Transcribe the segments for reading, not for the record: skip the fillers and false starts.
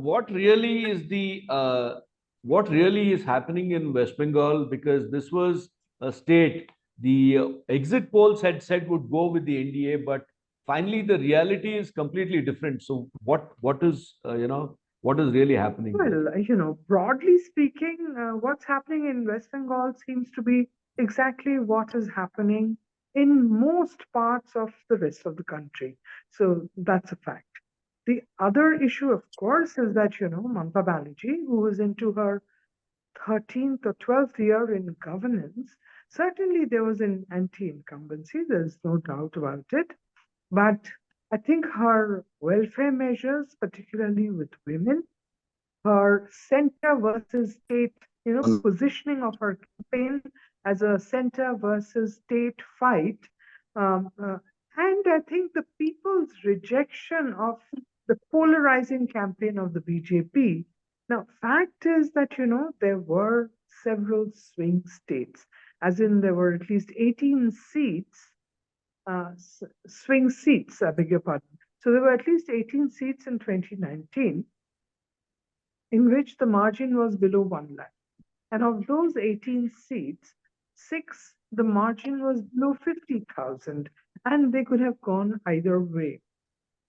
what really is the what really is happening in West Bengal? Because this was a state the exit polls had said would go with the NDA, but finally the reality is completely different. So what is what is really happening there? Well, broadly speaking, what's happening in West Bengal seems to be exactly what is happening in most parts of the rest of the country. So that's a fact. The other issue, of course, is that, Mamata Banerjee, who is into her 13th or 12th year in governance, certainly there was an anti-incumbency, there's no doubt about it. But I think her welfare measures, particularly with women, her center versus state, positioning of her campaign as a center versus state fight. Um, uh, and I think the people's rejection of the polarizing campaign of the BJP. Now, fact is that, there were several swing states, as in there were at least 18 seats, swing seats, I beg your pardon. So there were at least 18 seats in 2019 in which the margin was below 1 lakh. And of those 18 seats, six, the margin was below 50,000, and they could have gone either way.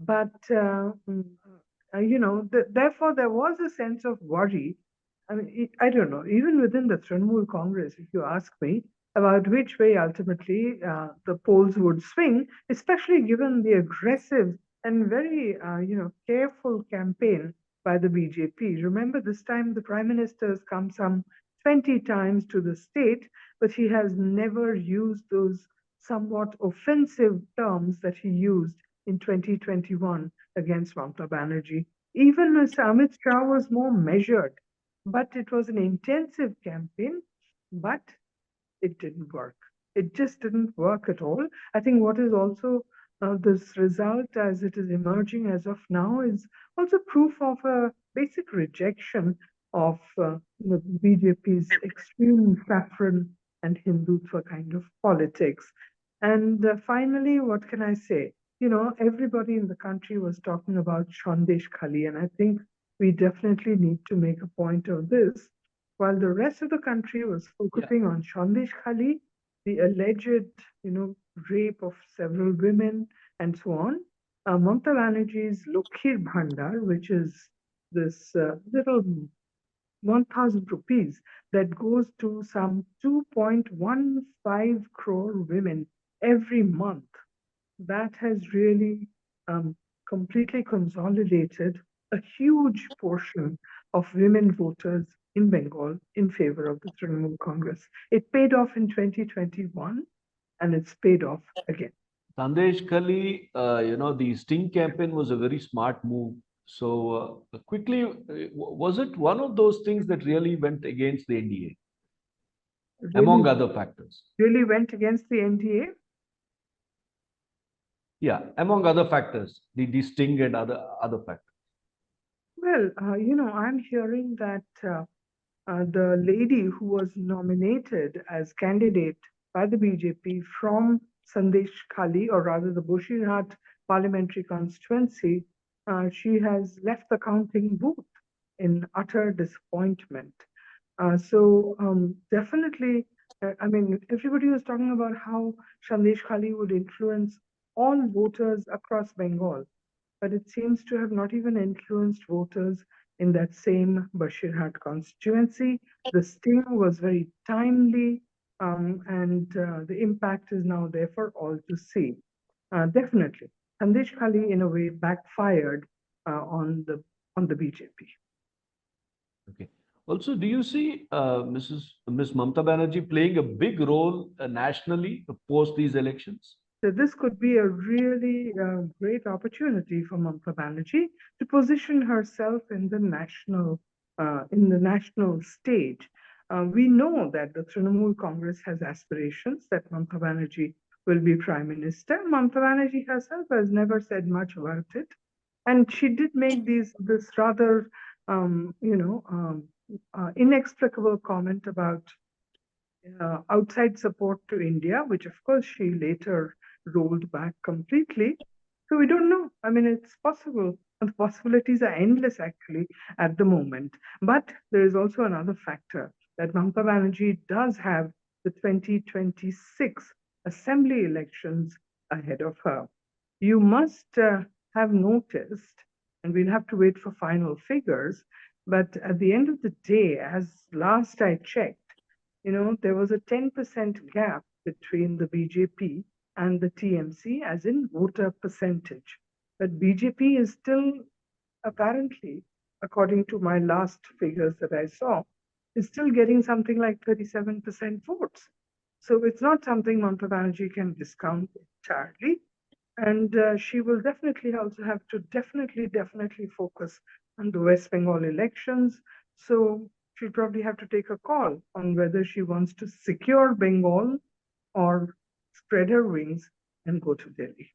But, therefore, there was a sense of worry. I mean, I don't know, even within the Trinamool Congress, if you ask me about which way ultimately the polls would swing, especially given the aggressive and very, careful campaign by the BJP. Remember, this time the Prime Minister has come some 20 times to the state, but he has never used those somewhat offensive terms that he used in 2021 against Mamata Banerjee. Even Mr. Amit Shah was more measured, but it was an intensive campaign, but it didn't work. It just didn't work at all. I think what is also this result as it is emerging as of now is also proof of a basic rejection of the BJP's extreme saffron and Hindutva kind of politics. And finally, what can I say? Everybody in the country was talking about Sandeshkhali, and I think we definitely need to make a point of this. While the rest of the country was Yeah. focusing on Sandeshkhali, the alleged, rape of several women and so on, Mamata Banerjee's Lokhir Bhandar, which is this little 1,000 rupees that goes to some 2.15 crore women every month, that has really completely consolidated a huge portion of women voters in Bengal in favor of the Trinamool Congress. It paid off in 2021 and it's paid off again. Sandeshkhali, the Sting campaign was a very smart move. So quickly, was it one of those things that really went against the NDA, Really, among other factors? really went against the NDA. Yeah, among other factors, the Sting and other factors. Well, I'm hearing that the lady who was nominated as candidate by the BJP from Sandeshkhali, or rather the Bashirhat parliamentary constituency, she has left the counting booth in utter disappointment. Definitely, I mean, everybody was talking about how Sandeshkhali would influence all voters across Bengal, but it seems to have not even influenced voters in that same Bashirhat constituency. The sting was very timely, and the impact is now there for all to see. Definitely, Sandesh Khali, in a way, backfired on the BJP. Okay. Also, do you see Miss Mamata Banerjee playing a big role nationally post these elections? So this could be a really great opportunity for Mamata Banerjee to position herself in the national stage. We know that the Trinamool Congress has aspirations that Mamata Banerjee will be prime minister. Mamata Banerjee herself has never said much about it, and she did make this rather inexplicable comment about outside support to India, which of course she later rolled back completely. So we don't know. I mean, it's possible The possibilities are endless actually at the moment. But there is also another factor that Mamata Banerjee does have the 2026 assembly elections ahead of her. You must have noticed, and we'll have to wait for final figures, but at the end of the day, as last I checked, there was a 10% gap between the BJP and the TMC, as in voter percentage. But BJP is still apparently, according to my last figures that I saw, is still getting something like 37% votes. So it's not something Mamata Banerjee can discount entirely. And she will definitely also have to definitely focus on the West Bengal elections. So she'll probably have to take a call on whether she wants to secure Bengal or spread her wings and go to Delhi.